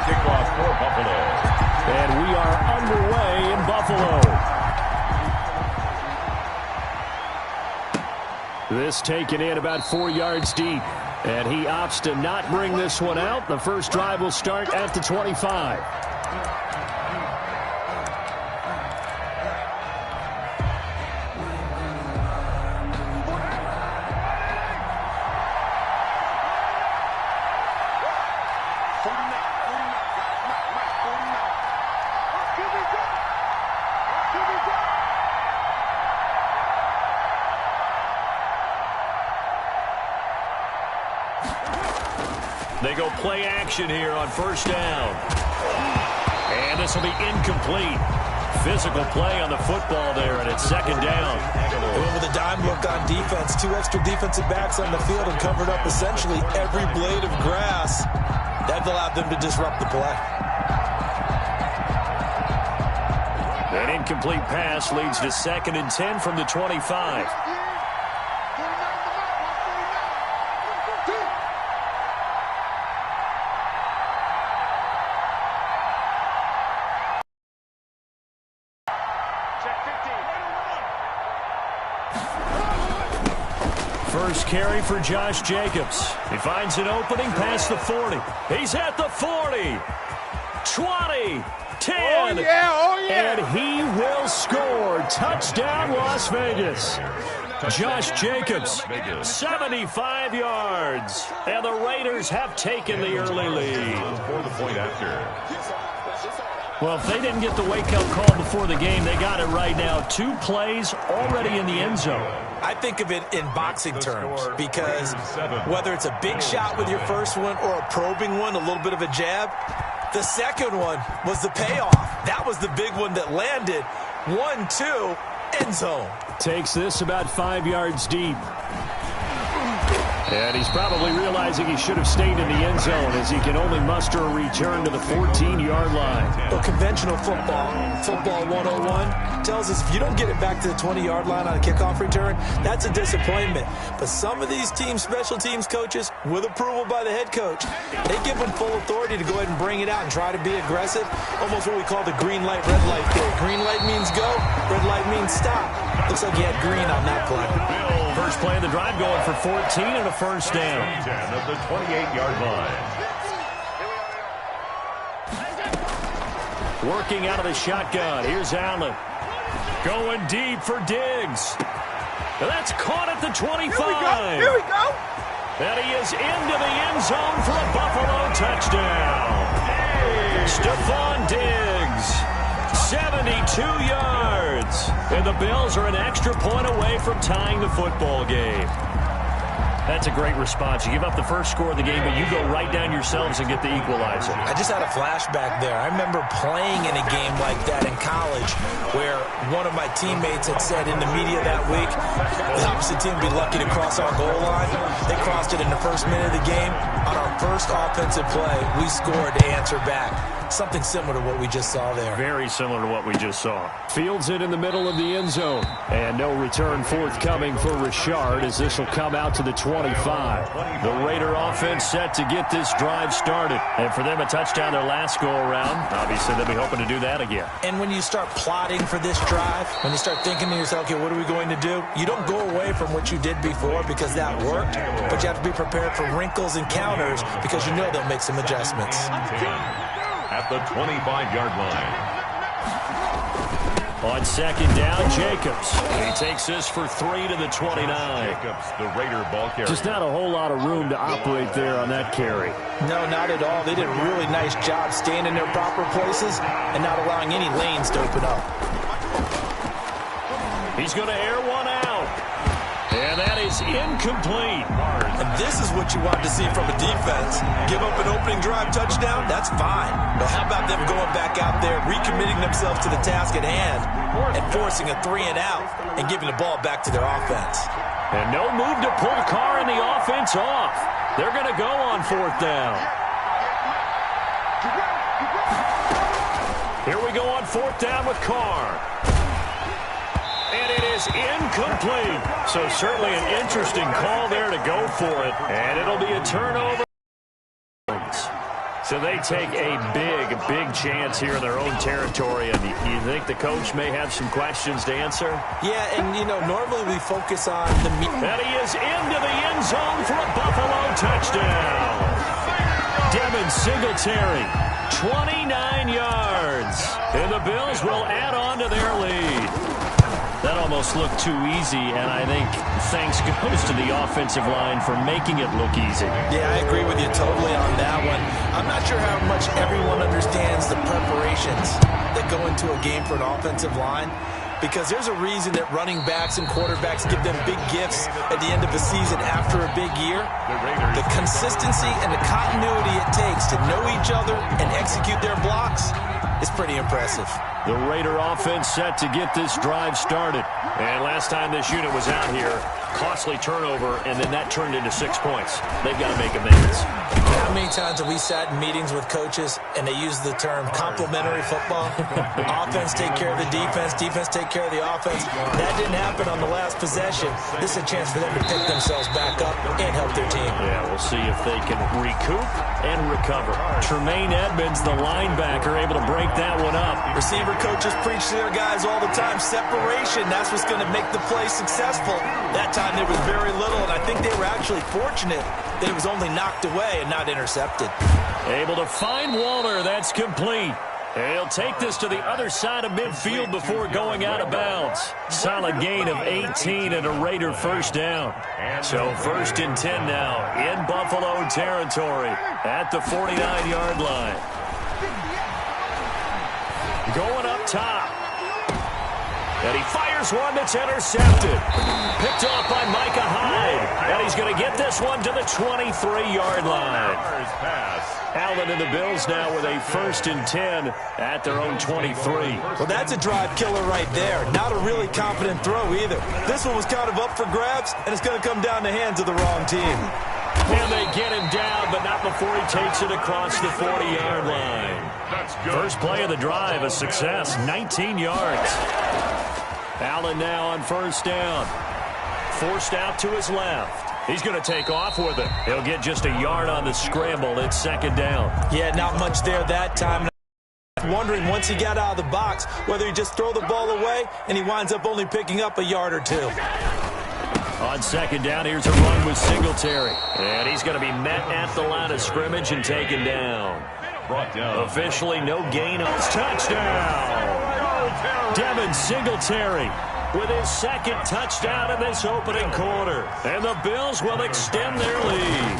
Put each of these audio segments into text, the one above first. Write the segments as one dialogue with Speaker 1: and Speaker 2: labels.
Speaker 1: kickoff for Buffalo.
Speaker 2: And we are underway in Buffalo. This taken in about 4 yards deep. And he opts to not bring this one out. The first drive will start at the 25. They go play action here on first down. And this will be incomplete. Physical play on the football there, and it's second down.
Speaker 3: They went with a dime look on defense. 2 extra defensive backs on the field and covered up essentially every blade of grass. That allowed them to disrupt the play.
Speaker 2: An incomplete pass leads to 2nd and 10 from the 25. First carry for Josh Jacobs. He finds an opening past the 40. He's at the 40. 20. 10.
Speaker 4: Oh, yeah. Oh, yeah.
Speaker 2: And he will score. Touchdown, Las Vegas. Josh Jacobs, 75 yards. And the Raiders have taken the early lead.
Speaker 1: For the point after.
Speaker 2: Well, if they didn't get the wake-up call before the game, they got it right now. 2 plays already in the end zone.
Speaker 3: I think of it in boxing terms because whether it's a big shot with your first one or a probing one, a little bit of a jab, the second one was the payoff. That was the big one that landed. 1-2, end zone.
Speaker 2: Takes this about 5 yards deep. And he's probably realizing he should have stayed in the end zone as he can only muster a return to the 14-yard line.
Speaker 3: Well, conventional football 101, tells us if you don't get it back to the 20-yard line on a kickoff return, that's a disappointment. But some of these team special teams coaches, with approval by the head coach, they give them full authority to go ahead and bring it out and try to be aggressive. Almost what we call the green light, red light theory. Green light means go, red light means stop. Looks like he had green on that play.
Speaker 2: First play of the drive going for 14 and a first down.
Speaker 1: 10 of the 28-yard line.
Speaker 2: Working out of the shotgun. Here's Allen. Going deep for Diggs. That's caught at the 25.
Speaker 4: Here we go.
Speaker 2: And he is into the end zone for a Buffalo touchdown. Stephon Diggs. 72 yards. And the Bills are an extra point away from tying the football game. That's a great response. You give up the first score of the game, but you go right down yourselves and get the equalizer.
Speaker 3: I just had a flashback there. I remember playing in a game like that in college where one of my teammates had said in the media that week, the opposite team would be lucky to cross our goal line. They crossed it in the first minute of the game. On our first offensive play, we scored to answer back. Something similar to what we just saw there.
Speaker 2: Very similar to what we just saw. Fields it in the middle of the end zone. And no return forthcoming for Richard as this will come out to the 25. The Raider offense set to get this drive started. And for them, a touchdown their last go-around. Obviously, they'll be hoping to do that again.
Speaker 3: And when you start plotting for this drive, when you start thinking to yourself, okay, what are we going to do? You don't go away from what you did before because that worked. But you have to be prepared for wrinkles and counters because you know they'll make some adjustments.
Speaker 1: At the 25-yard line.
Speaker 2: On second down, Jacobs. He takes this for 3 to the 29.
Speaker 1: Jacobs, the Raider ball carrier.
Speaker 2: Just not a whole lot of room to operate there on that carry.
Speaker 3: No, not at all. They did a really nice job staying in their proper places and not allowing any lanes to open up.
Speaker 2: He's going to air one out. And that is incomplete.
Speaker 3: And this is what you want to see from a defense. Give up an opening drive touchdown, that's fine. But how about them going back out there, recommitting themselves to the task at hand, and forcing a 3-and-out and giving the ball back to their offense.
Speaker 2: And no move to pull Carr and the offense off. They're going to go on fourth down. Here we go on fourth down with Carr. And it is incomplete. So certainly an interesting call there to go for it. And it'll be a turnover. So they take a big chance here in their own territory. And you think the coach may have some questions to answer?
Speaker 3: Yeah, and, normally we focus on the meat.
Speaker 2: And he is into the end zone for a Buffalo touchdown. Devin Singletary, 29 yards. And the Bills will add on to their lead. That almost looked too easy, and I think thanks goes to the offensive line for making it look easy.
Speaker 3: Yeah, I agree with you totally on that one. I'm not sure how much everyone understands the preparations that go into a game for an offensive line, because there's a reason that running backs and quarterbacks give them big gifts at the end of a season after a big year. The consistency and the continuity it takes to know each other and execute their blocks is pretty impressive.
Speaker 2: The Raider offense set to get this drive started. And last time this unit was out here, costly turnover, and then that turned into 6 points. They've got to make amends.
Speaker 3: How many times have we sat in meetings with coaches and they use the term complementary football? Offense take care of the defense, defense take care of the offense. That didn't happen on the last possession. This is a chance for them to pick themselves back up and help their team.
Speaker 2: Yeah, we'll see if they can recoup and recover. Tremaine Edmonds, the linebacker, able to break that one up.
Speaker 3: Receiver coaches preach to their guys all the time. Separation, that's what's going to make the play successful. That time there was very little, and I think they were actually fortunate that it was only knocked away and not intercepted.
Speaker 2: Able to find Waller. That's complete. He'll take this to the other side of midfield before going out of bounds. Solid gain of 18 and a Raider first down. So 1st and 10 now in Buffalo territory at the 49-yard line. Going up top. And he fires one that's intercepted. Picked off by Micah Hyde. And he's going to get this one to the 23-yard line. Allen and the Bills now with a 1st and 10 at their own 23.
Speaker 3: Well, that's a drive killer right there. Not a really confident throw either. This one was kind of up for grabs, and it's going to come down the hands of the wrong team.
Speaker 2: And they get him down, but not before he takes it across the 40-yard line. First play of the drive, a success, 19 yards. Allen now on 1st down. Forced out to his left. He's going to take off with it. He'll get just a yard on the scramble. It's 2nd down.
Speaker 3: Yeah, not much there that time. Wondering once he got out of the box whether he just throw the ball away and he winds up only picking up a yard or two.
Speaker 2: On 2nd down, here's a run with Singletary. And he's going to be met at the line of scrimmage and taken down. Officially no gain on his touchdown. Devin Singletary with his 2nd touchdown in this opening quarter. And the Bills will extend their lead.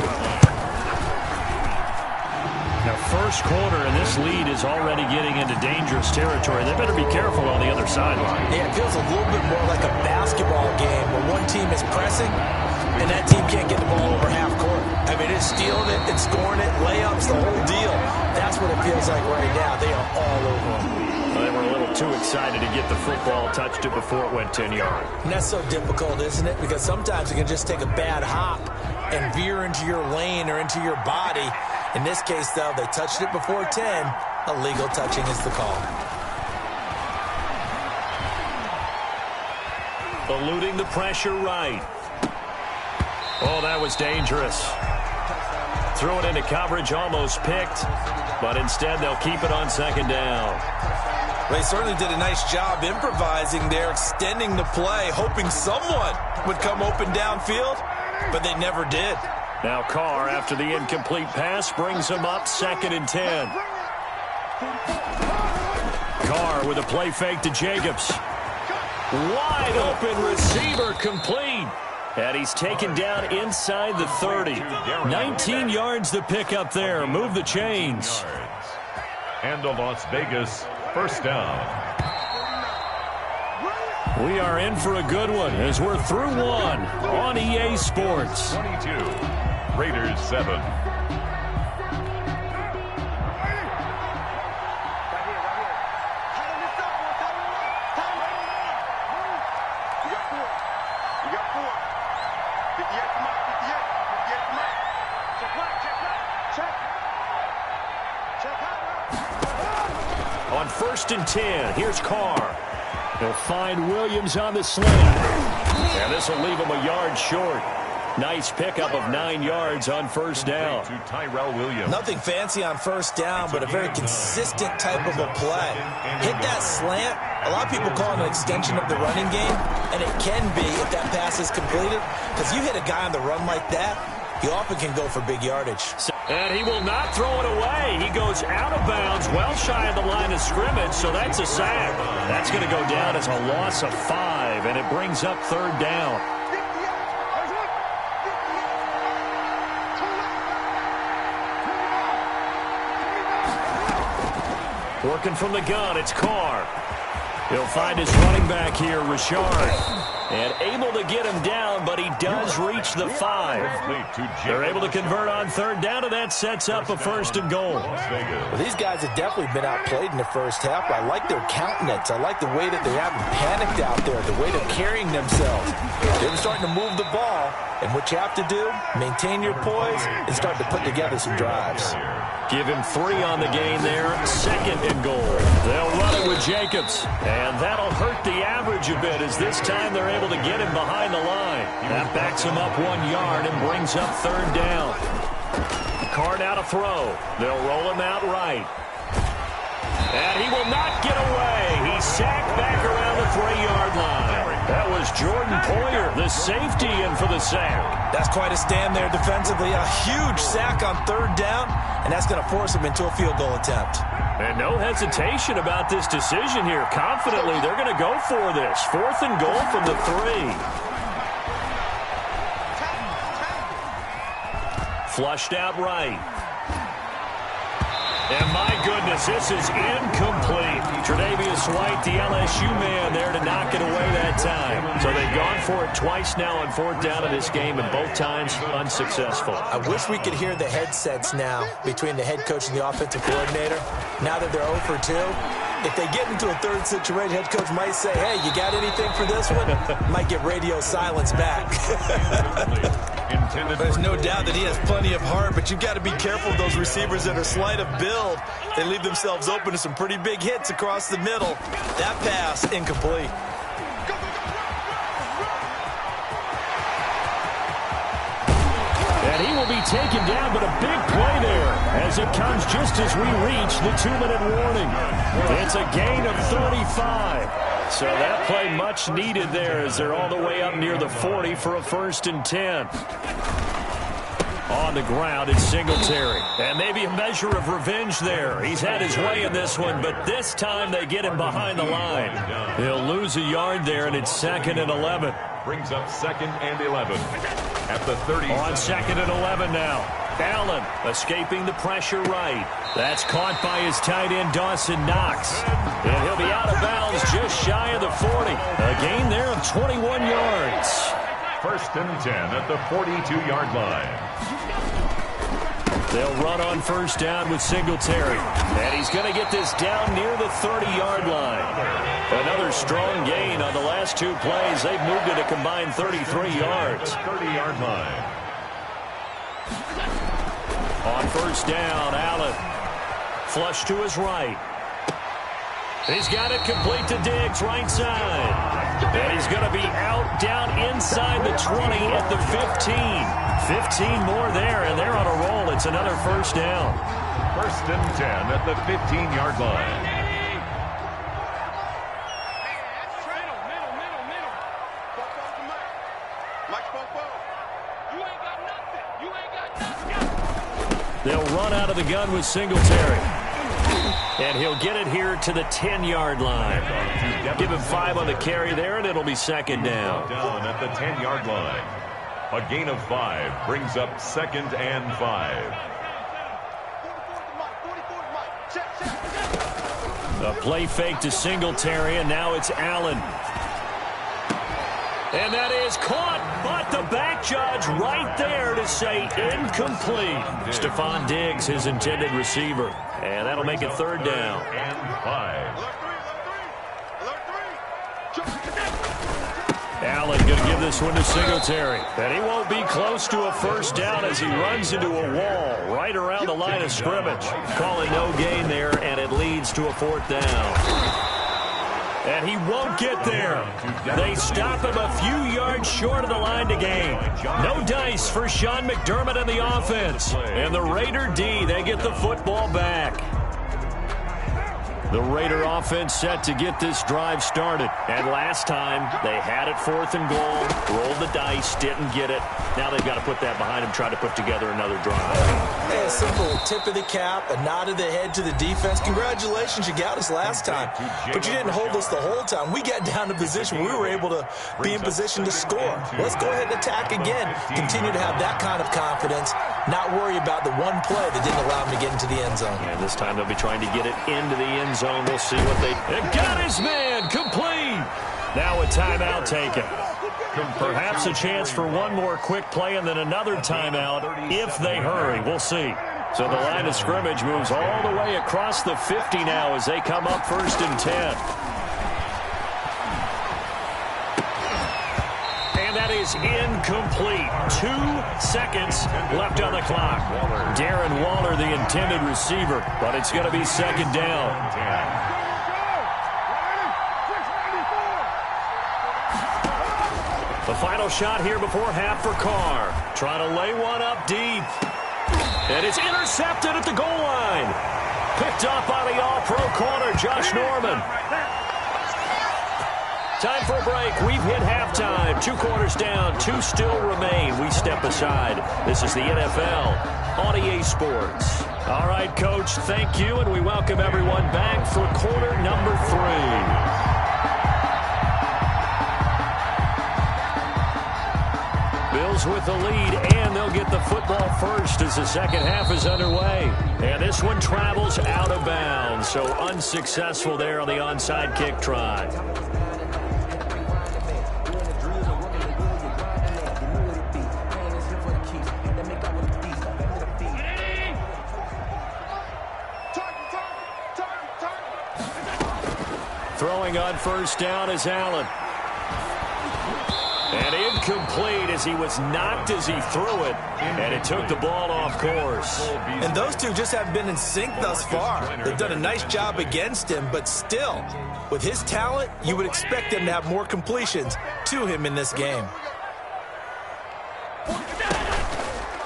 Speaker 2: Now, 1st quarter, and this lead is already getting into dangerous territory. They better be careful on the other sideline.
Speaker 3: Yeah, it feels a little bit more like a basketball game where one team is pressing and that team can't get the ball over half court. I mean, it's stealing it and scoring it, layups, the whole deal. That's what it feels like right now. They are all over them.
Speaker 2: Well, they were a little too excited to get the football, touched it before it went 10 yards.
Speaker 3: And that's so difficult, isn't it? Because sometimes you can just take a bad hop and veer into your lane or into your body. In this case, though, they touched it before 10. Illegal touching is the call.
Speaker 2: Eluding the pressure right. Oh, that was dangerous. Threw it into coverage, almost picked. But instead, they'll keep it on 2nd down.
Speaker 3: They certainly did a nice job improvising there, extending the play, hoping someone would come open downfield, but they never did.
Speaker 2: Now Carr, after the incomplete pass, brings him up 2nd and 10. Carr with a play fake to Jacobs. Wide open receiver complete. And he's taken down inside the 30. 19 yards to pick up there. Move the chains.
Speaker 1: And the Las Vegas 1st down.
Speaker 2: We are in for a good one as we're through one on EA Sports.
Speaker 1: 22. Raiders 7.
Speaker 2: On 1st and 10, here's Carr. He'll find Williams on the slant. And this will leave him a yard short. Nice pickup of 9 yards on first down.
Speaker 1: To Tyrell Williams.
Speaker 3: Nothing fancy on first down, but a very consistent type of a play. Hit that slant. A lot of people call it an extension of the running game, and it can be if that pass is completed, because you hit a guy on the run like that, he often can go for big yardage.
Speaker 2: And he will not throw it away. He goes out of bounds, well shy of the line of scrimmage, so that's a sack. That's going to go down as a loss of 5, and it brings up third down. Working from the gun, it's Carr. He'll find his running back here, Richard. And able to get him down, but he does reach the 5. They're able to convert on third down, and that sets up a first and goal.
Speaker 3: Well, these guys have definitely been outplayed in the first half. I like their countenance. I like the way that they haven't panicked out there, the way they're carrying themselves. They're starting to move the ball, and what you have to do, maintain your poise and start to put together some drives.
Speaker 2: Give him 3 on the game there, second and goal. They'll run it with Jacobs, and that'll hurt the average a bit as this time they're able to get him behind the line. That backs him up 1 yard and brings up third down. Carr now to throw. They'll roll him out right. And he will not get away. He's sacked back around the 3-yard line. That was Jordan Poyer, the safety, in for the sack.
Speaker 3: That's quite a stand there defensively. A huge sack on third down, and that's going to force him into a field goal attempt.
Speaker 2: And no hesitation about this decision here. Confidently, they're going to go for this. 4th and goal from the 3. Flushed out right. And my goodness, this is incomplete. Tre'Davious White, the LSU man, there to knock it away that time. So they've gone for it twice now on 4th down in this game, and both times unsuccessful.
Speaker 3: I wish we could hear the headsets now between the head coach and the offensive coordinator. Now that they're 0 for 2, if they get into a third situation, head coach might say, hey, you got anything for this one? Might get radio silence back. There's no doubt that he has plenty of heart, but you've got to be careful of those receivers that are slight of build. They leave themselves open to some pretty big hits across the middle. That pass, incomplete.
Speaker 2: And he will be taken down, but a big play there as it comes just as we reach the 2-minute warning. It's a gain of 35. So that play much needed there as they're all the way up near the 40 for a 1st and 10. On the ground, it's Singletary. And maybe a measure of revenge there. He's had his way in this one, but this time they get him behind the line. He'll lose a yard there, and it's 2nd and 11.
Speaker 1: Brings up 2nd and 11 at the 30.
Speaker 2: On 2nd and 11 now. Allen escaping the pressure right. That's caught by his tight end, Dawson Knox. And he'll be out of bounds just shy of the 40. A gain there of 21 yards.
Speaker 1: 1st and 10 at the 42-yard line.
Speaker 2: They'll run on first down with Singletary. And he's going to get this down near the 30-yard line. Another strong gain on the last 2 plays. They've moved it a combined 33 yards.
Speaker 1: 30-yard line.
Speaker 2: On first down, Allen. Flush to his right. He's got it complete to Diggs, right side. And he's going to be out down inside the 20 at the 15. 15 more there, and they're on a roll. It's another first down.
Speaker 1: 1st and 10 at the 15-yard line.
Speaker 2: They'll run out of the gun with Singletary. And he'll get it here to the 10-yard line. Give him 5 on the carry there, and it'll be 2nd down.
Speaker 1: Down at the 10-yard line. A gain of 5 brings up 2nd and 5.
Speaker 2: A play fake to Singletary, and now it's Allen. And that is caught, but the back judge right there to say incomplete. Stephon Diggs, his intended receiver. And that'll make it 3rd down.
Speaker 1: And 5.
Speaker 2: Allen going to give this one to Singletary. And he won't be close to a first down as he runs into a wall right around the line of scrimmage. Calling no gain there, and it leads to a 4th down. And he won't get there. They stop him a few yards short of the line to gain. No dice for Sean McDermott and the offense. And the Raider D, they get the football back. The Raider offense set to get this drive started. And last time, they had it 4th and goal, rolled the dice, didn't get it. Now they've got to put that behind them, try to put together another drive.
Speaker 3: Hey, a simple tip of the cap, a nod of the head to the defense. Congratulations, you got us last time. But you didn't hold us the whole time. We got down to position where we were able to be in position to score. Let's go ahead and attack again. Continue to have that kind of confidence, not worry about the one play that didn't allow him to get into the end zone.
Speaker 2: And this time they'll be trying to get it into the end zone. We'll see what they... It got his man complete. Now a timeout taken. Perhaps a chance for one more quick play and then another timeout if they hurry. We'll see. So the line of scrimmage moves all the way across the 50 now as they come up 1st and 10. And that is incomplete. 2 seconds left on the clock. Darren Waller, the intended receiver, but it's going to be 2nd down. The final shot here before half for Carr. Trying to lay one up deep. And it's intercepted at the goal line. Picked up by the all-pro corner, Josh Norman. Time for a break. We've hit halftime. 2 quarters down, 2 still remain. We step aside. This is the NFL on EA Sports. All right, Coach, thank you, and we welcome everyone back for quarter number 3. Bills with the lead, and they'll get the football first as the second half is underway. And this one travels out of bounds, so unsuccessful there on the onside kick try. Throwing on 1st down is Allen. And incomplete as he was knocked as he threw it. And it took the ball off course.
Speaker 3: And those two just haven't been in sync thus far. They've done a nice job against him, but still, with his talent, you would expect him to have more completions to him in this game.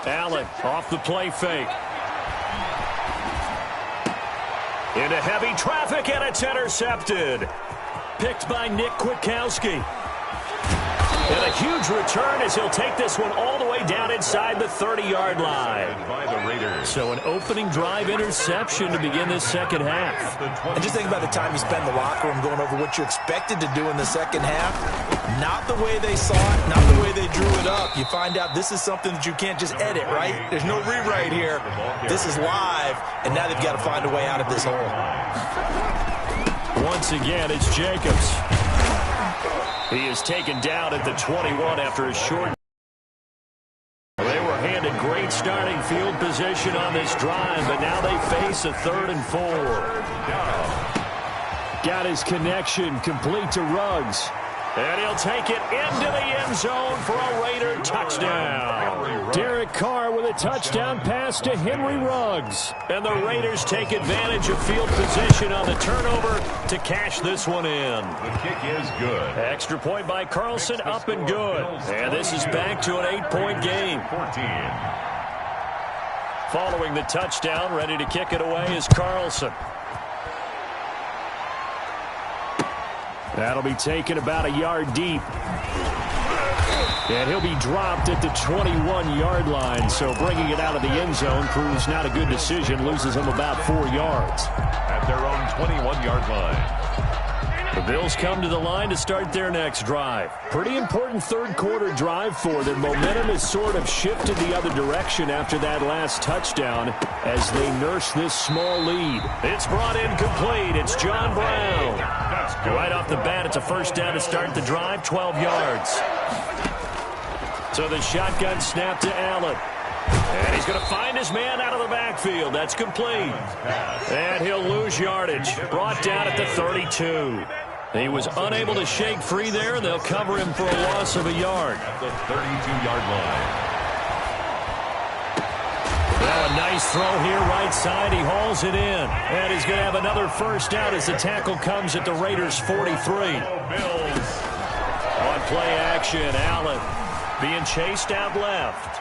Speaker 2: Allen off the play fake. Into heavy traffic, and it's intercepted. Picked by Nick Kwiatkowski. And a huge return as he'll take this one all the way down inside the 30-yard line.
Speaker 1: By the Raiders.
Speaker 2: So an opening drive interception to begin this second half.
Speaker 3: And just think about the time you spend in the locker room going over what you expected to do in the second half. Not the way they saw it, not the way they drew it up. You find out this is something that you can't just edit, right? There's no rewrite here. This is live, and now they've got to find a way out of this hole.
Speaker 2: Once again, it's Jacobs. He is taken down at the 21 after a short. They were handed great starting field position on this drive, but now they face a 3rd and 4. Got his connection complete to Ruggs. And he'll take it into the end zone for a Raider touchdown. Derek Carr with a touchdown pass to Henry Ruggs. And the Raiders take advantage of field position on the turnover to cash this one in.
Speaker 1: The kick is good.
Speaker 2: Extra point by Carlson, up and good. And this is back to an 8-point game.
Speaker 1: 14.
Speaker 2: Following the touchdown, ready to kick it away is Carlson. That'll be taken about a yard deep. And he'll be dropped at the 21-yard line. So bringing it out of the end zone proves not a good decision. Loses him about 4 yards.
Speaker 1: At their own 21-yard line.
Speaker 2: The Bills come to the line to start their next drive. Pretty important 3rd quarter drive for them. Momentum has sort of shifted the other direction after that last touchdown as they nurse this small lead. It's brought in complete. It's John Brown. Right off the bat, it's a 1st down to start the drive, 12 yards. So the shotgun snap to Allen. And he's going to find his man out of the backfield. That's complete. And he'll lose yardage. Brought down at the 32. He was unable to shake free there, and they'll cover him for a loss of a yard.
Speaker 1: At the 32-yard line.
Speaker 2: Well, Now a nice throw here right side. He hauls it in. And he's going to have another first down as the tackle comes at the Raiders' 43. On play action, Allen being chased out left.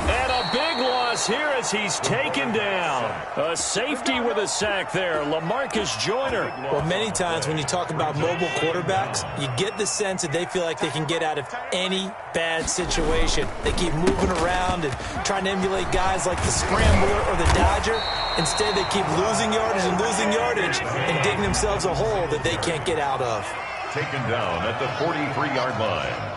Speaker 2: And a big loss here as he's taken down. A safety with a sack there, LaMarcus Joyner.
Speaker 3: Well, many times when you talk about mobile quarterbacks, you get the sense that they feel like they can get out of any bad situation. They keep moving around and trying to emulate guys like the Scrambler or the Dodger. Instead, they keep losing yardage and digging themselves a hole that they can't get out of.
Speaker 1: Taken down at the 43-yard line.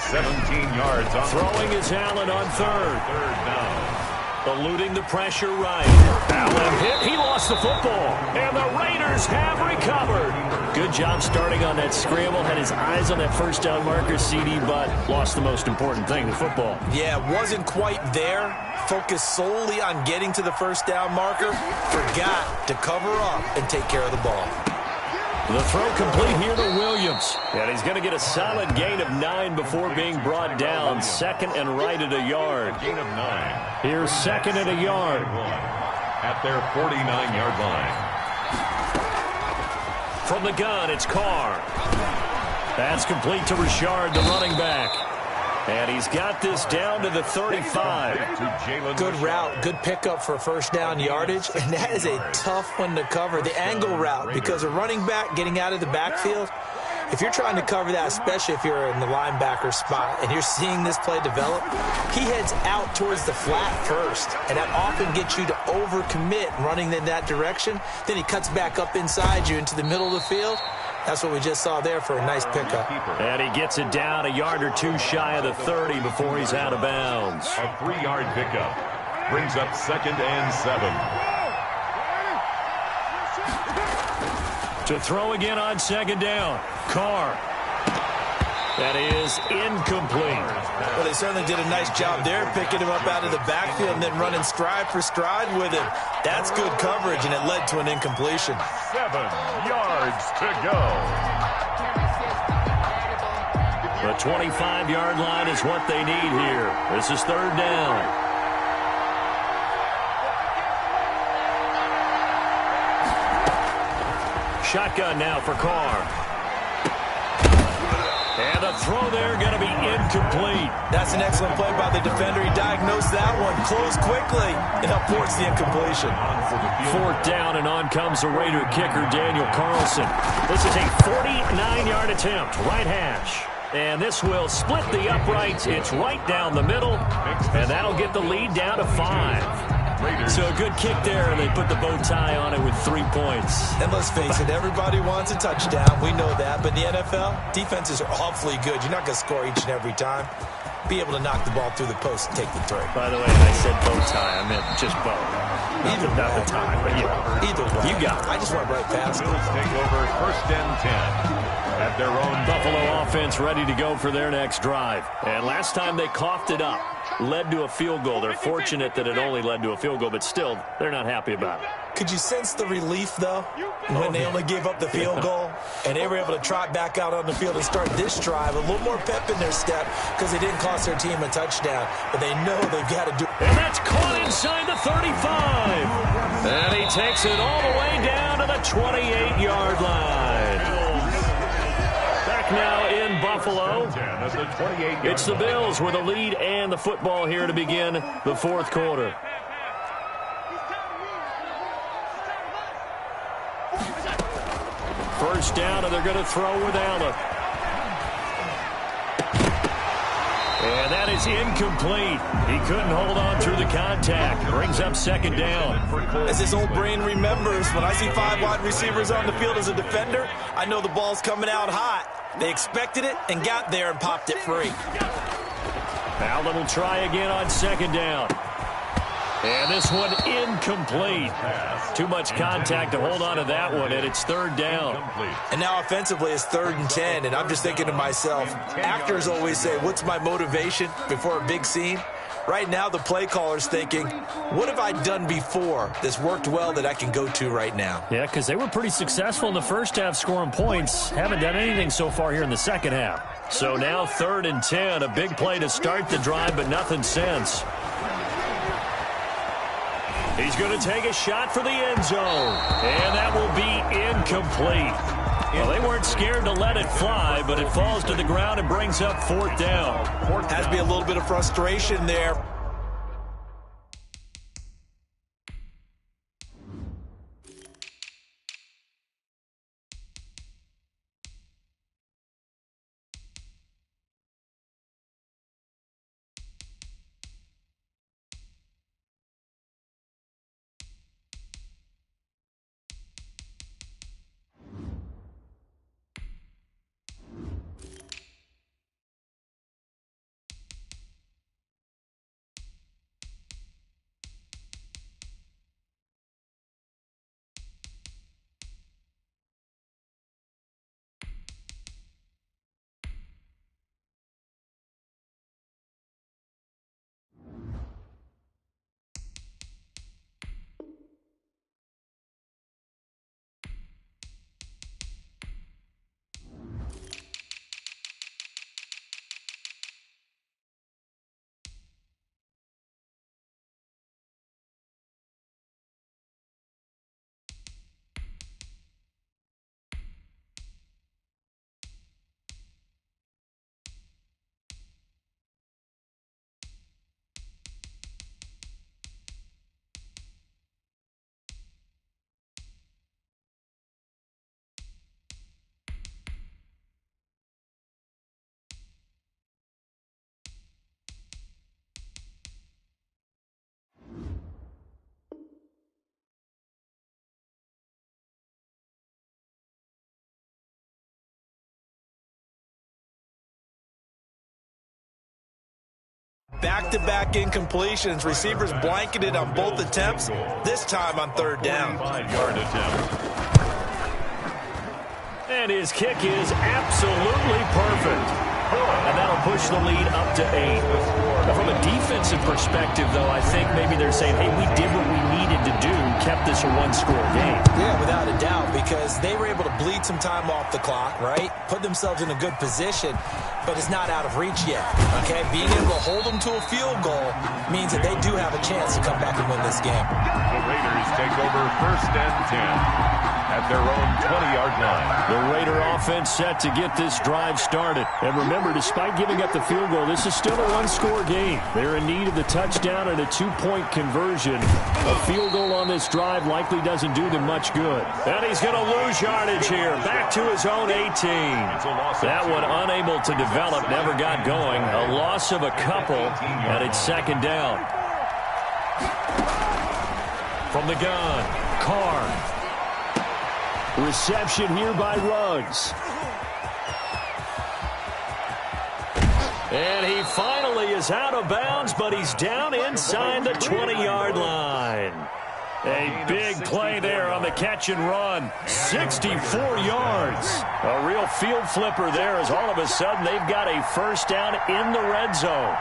Speaker 1: 17 yards on
Speaker 2: throwing is Allen on third down. Eluding the pressure right. Allen hit. He lost the football. And the Raiders have recovered. Good job starting on that scramble. Had his eyes on that first down marker, CD, but lost the most important thing, the football.
Speaker 3: Yeah, wasn't quite there. Focused solely on getting to the first down marker. Forgot to cover up and take care of the ball.
Speaker 2: The throw complete here to Williams. And he's going to get a solid gain of 9 before being brought down. Second and right at a yard.
Speaker 1: Gain of 9.
Speaker 2: Here's second and a yard.
Speaker 1: At their 49-yard line.
Speaker 2: From the gun, it's Carr. That's complete to Richard, the running back. And he's got this down to the 35.
Speaker 3: Good route, good pickup for first down yardage, and that is a tough one to cover. The angle route, because a running back getting out of the backfield, if you're trying to cover that, especially if you're in the linebacker spot and you're seeing this play develop, he heads out towards the flat first, and that often gets you to overcommit running in that direction. Then he cuts back up inside you into the middle of the field. That's what we just saw there for a nice pickup.
Speaker 2: And he gets it down a yard or two shy of the 30 before he's out of bounds.
Speaker 1: A 3-yard pickup brings up second and 7.
Speaker 2: To throw again on second down. Carr. That is incomplete.
Speaker 3: Well, they certainly did a nice job there, picking him up out of the backfield and then running stride for stride with him. That's good coverage, and it led to an incompletion.
Speaker 1: 7 yards to go.
Speaker 2: The 25-yard line is what they need here. This is third down. Shotgun now for Carr. And the throw there going to be incomplete.
Speaker 3: That's an excellent play by the defender. He diagnosed that one, closed quickly, and upwards the incompletion.
Speaker 2: Fourth down, and on comes the Raider kicker, Daniel Carlson. This is a 49-yard attempt, right hash. And this will split the uprights. It's right down the middle, and that'll get the lead down to 5. So a good kick there, and they put the bow tie on it with 3 points.
Speaker 3: And let's face it, everybody wants a touchdown. We know that. But in the NFL, defenses are awfully good. You're not going to score each and every time. Be able to knock the ball through the post and take the 3.
Speaker 2: By the way, I said bow tie. I meant just bow.
Speaker 3: Either
Speaker 2: not the tie, but yeah.
Speaker 3: Either way.
Speaker 2: You got it.
Speaker 3: I just went right past it.
Speaker 1: Take over first and 10. At their own
Speaker 2: Buffalo offense ready to go for their next drive. And last time they coughed it up, led to a field goal. They're fortunate that it only led to a field goal, but still, they're not happy about it.
Speaker 3: Could you sense the relief, though, when they only gave up the field goal and they were able to trot back out on the field and start this drive? A little more pep in their step because they didn't cost their team a touchdown, but they know they've got to do it.
Speaker 2: And that's caught inside the 35. And he takes it all the way down to the 28-yard line. Back now in Buffalo. It's the Bills with a lead and the football here to begin the fourth quarter. First down, and they're going to throw with Allen. And that is incomplete. He couldn't hold on through the contact. Brings up second down.
Speaker 3: As his old brain remembers, when I see 5 wide receivers on the field as a defender, I know the ball's coming out hot. They expected it and got there and popped it free.
Speaker 2: Allen will try again on second down. And this one incomplete. Too much contact to hold on to that one, and it's third down.
Speaker 3: And now offensively it's 3rd and 10, and I'm just thinking to myself, actors always say, what's my motivation before a big scene? Right now, the play caller's thinking, what have I done before that's worked well that I can go to right now?
Speaker 2: Yeah, because they were pretty successful in the first half scoring points. Haven't done anything so far here in the second half. So now 3rd and 10, a big play to start the drive, but nothing since. He's going to take a shot for the end zone, and that will be incomplete. Well, they weren't scared to let it fly, but it falls to the ground and brings up 4th down.
Speaker 3: Has to be a little bit of frustration there. Back-to-back incompletions. Receivers blanketed on both attempts, this time on 3rd down.
Speaker 1: 5-yard attempt.
Speaker 2: And his kick is absolutely perfect. And that'll push the lead up to 8. Now, from a defensive perspective, though, I think maybe they're saying, hey, we did what we needed to do, kept this a 1-score game.
Speaker 3: Yeah, without a doubt, because they were able to bleed some time off the clock, right? Put themselves in a good position, but it's not out of reach yet, okay? Being able to hold them to a field goal means that they do have a chance to come back and win this game.
Speaker 1: The Raiders take over 1st and 10 at their own 20-yard line.
Speaker 2: The Raider offense set to get this drive started. And remember, despite giving up the field goal, this is still a 1-score game. They're in need of the touchdown and a 2-point conversion. A field goal on this drive likely doesn't do them much good. And he's going to lose yardage here. Back to his own 18. That one unable to develop, never got going. A loss of a couple, and it's 2nd down. From the gun, Carr. Reception here by Ruggs. And he finally is out of bounds, but he's down inside the 20-yard line. A big play there on the catch and run. 64 yards. A real field flipper there as all of a sudden they've got a 1st down in the red zone.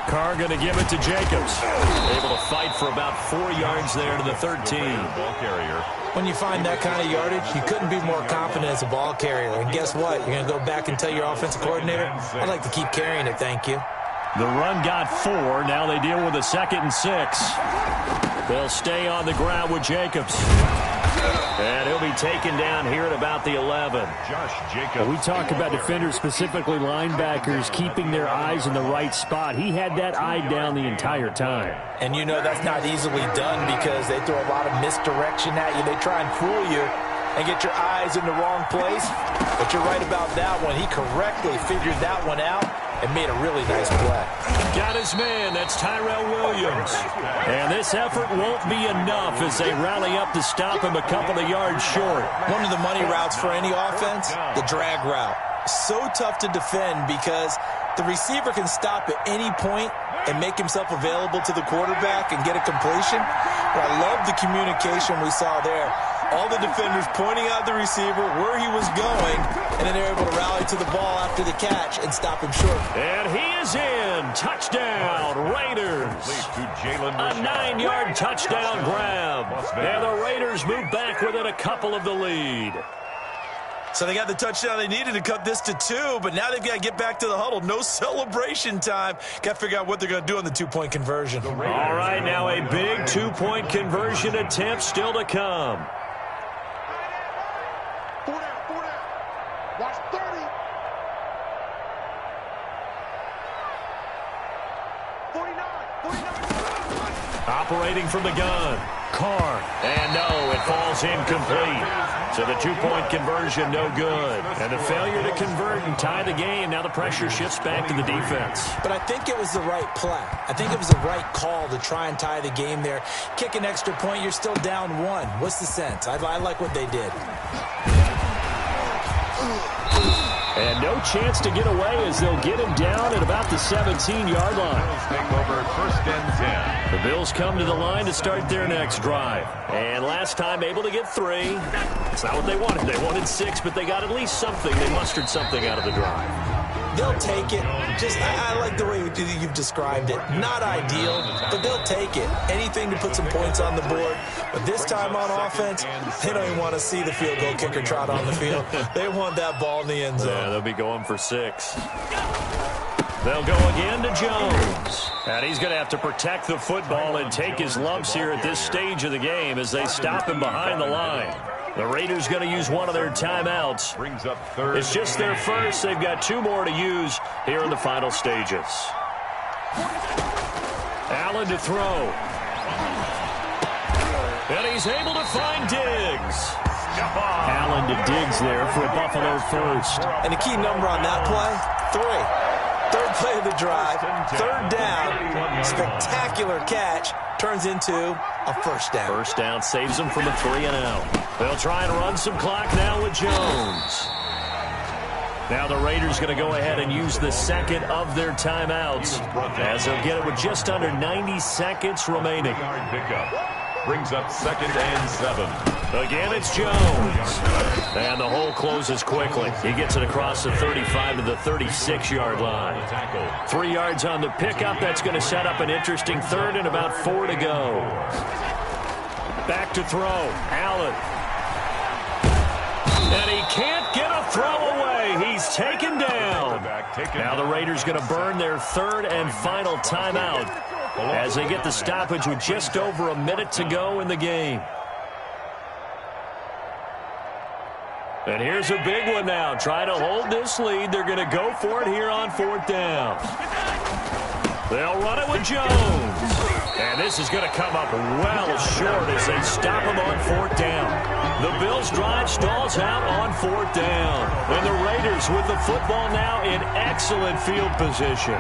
Speaker 2: Carr going to give it to Jacobs. Able to fight for about 4 yards there to the 13.
Speaker 1: Ball carrier.
Speaker 3: When you find that kind of yardage, you couldn't be more confident as a ball carrier. And guess what? You're going to go back and tell your offensive coordinator, I'd like to keep carrying it, thank you.
Speaker 2: The run got 4. Now they deal with a 2nd and 6. They'll stay on the ground with Jacobs. And he'll be taken down here at about the 11.
Speaker 1: Josh Jacobs.
Speaker 2: We talk about defenders, specifically linebackers, keeping their eyes in the right spot. He had that eye down the entire time.
Speaker 3: And you know that's not easily done because they throw a lot of misdirection at you. They try and fool you and get your eyes in the wrong place. But you're right about that one. He correctly figured that one out and made a really nice play.
Speaker 2: Got his man. That's Tyrell Williams. And this effort won't be enough as they rally up to stop him a couple of yards short.
Speaker 3: One of the money routes for any offense, the drag route. So tough to defend because the receiver can stop at any point and make himself available to the quarterback and get a completion. But I love the communication we saw there All the defenders pointing out the receiver where he was going, and then they're able to rally to the ball after the catch and stop him short.
Speaker 2: And he is in. Touchdown, Raiders. A 9-yard touchdown grab. And the Raiders move back within a couple of the lead.
Speaker 3: So they got the touchdown they needed to cut this to 2, but now they've got to get back to the huddle. No celebration time. Got to figure out what they're going to do on the two-point conversion.
Speaker 2: All right, now a big two-point conversion attempt still to come.
Speaker 4: Watch 30. 49.
Speaker 2: Operating from the gun. Carr. And no, it falls incomplete. So the two-point conversion, no good. And the failure to convert and tie the game. Now the pressure shifts back to the defense.
Speaker 3: But I think it was the right play. I think it was the right call to try and tie the game there. Kick an extra point, you're still down 1. What's the sense? I like what they did.
Speaker 2: And no chance to get away as they'll get him down at about the 17-yard line.
Speaker 1: Take over 1st and 10.
Speaker 2: The Bills come to the line to start their next drive. And last time able to get 3. It's not what they wanted. They wanted 6, but they got at least something. They mustered something out of the drive.
Speaker 3: They'll take it. Just, I like the way you've described it. Not ideal, but they'll take it. Anything to put some points on the board. But this time on offense, they don't even want to see the field goal kicker trot on the field. They want that ball in the end zone.
Speaker 2: Yeah, they'll be going for 6. They'll go again to Jones. And he's going to have to protect the football and take his lumps here at this stage of the game as they stop him behind the line. The Raiders going to use one of their timeouts.
Speaker 1: Brings up 3rd.
Speaker 2: It's just their first. They've got 2 more to use here in the final stages. Allen to throw. And he's able to find Diggs. Allen to Diggs there for a Buffalo first.
Speaker 3: And the key number on that play, 3. 3rd play of the drive, 3rd down, spectacular catch, turns into a 1st down.
Speaker 2: 1st down saves them from a 3-and-out. They'll try and run some clock now with Jones. Now the Raiders going to go ahead and use the 2nd of their timeouts as they'll get it with just under 90 seconds remaining.
Speaker 1: Brings up 2nd and 7.
Speaker 2: Again, it's Jones. And the hole closes quickly. He gets it across the 35 to the 36-yard line. 3 yards on the pickup. That's going to set up an interesting 3rd and about 4 to go. Back to throw. Allen. And he can't get a throw away. He's taken down. Now the Raiders going to burn their 3rd and final timeout as they get the stoppage with just over a minute to go in the game. And here's a big one now. Trying to hold this lead. They're going to go for it here on 4th down. They'll run it with Jones. And this is going to come up well short as they stop him on 4th down. The Bills' drive stalls out on 4th down. And the Raiders with the football now in excellent field position.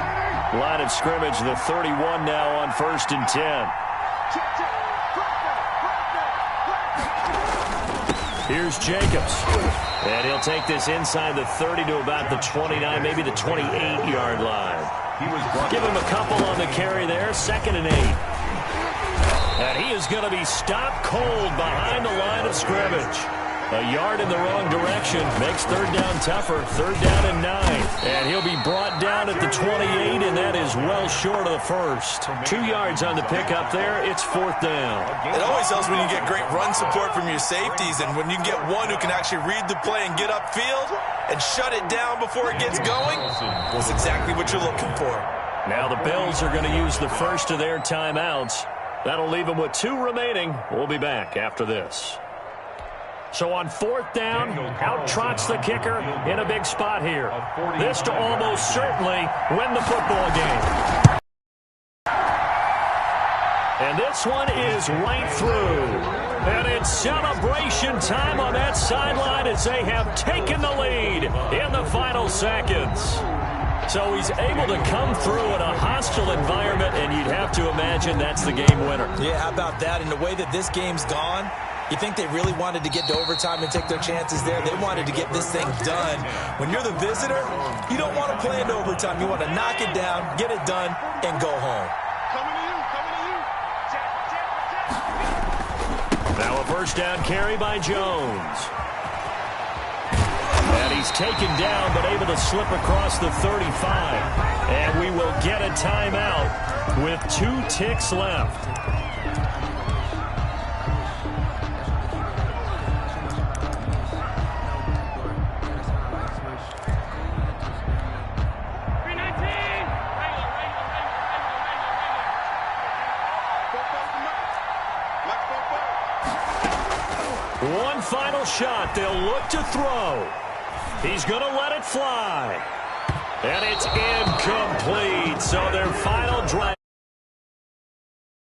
Speaker 2: Line of scrimmage, the 31 now on 1st and 10. Here's Jacobs. And he'll take this inside the 30 to about the 29, maybe the 28-yard line. Give him a couple on the carry there, 2nd and 8. And he is going to be stopped cold behind the line of scrimmage. A yard in the wrong direction makes 3rd down tougher. 3rd down and 9. And he'll be brought down at the 28, and that is well short of the 1st. 2 yards on the pickup there. It's 4th down.
Speaker 3: It always helps when you get great run support from your safeties, and when you get one who can actually read the play and get upfield and shut it down before it gets going. That's exactly what you're looking for.
Speaker 2: Now the Bills are going to use the first of their timeouts. That'll leave them with 2 remaining. We'll be back after this. So on 4th down, out trots the kicker in a big spot here. This to almost certainly win the football game. And this one is right through. And it's celebration time on that sideline as they have taken the lead in the final seconds. So he's able to come through in a hostile environment, and you'd have to imagine that's the game winner.
Speaker 3: Yeah, how about that? And the way that this game's gone, you think they really wanted to get to overtime and take their chances there? They wanted to get this thing done. When you're the visitor, you don't want to play into overtime. You want to knock it down, get it done, and go home.
Speaker 2: Now a first down carry by Jones. And he's taken down, but able to slip across the 35. And we will get a timeout with 2 ticks left. One final shot. They'll look to throw. He's going to let it fly. And it's incomplete. So their final drive.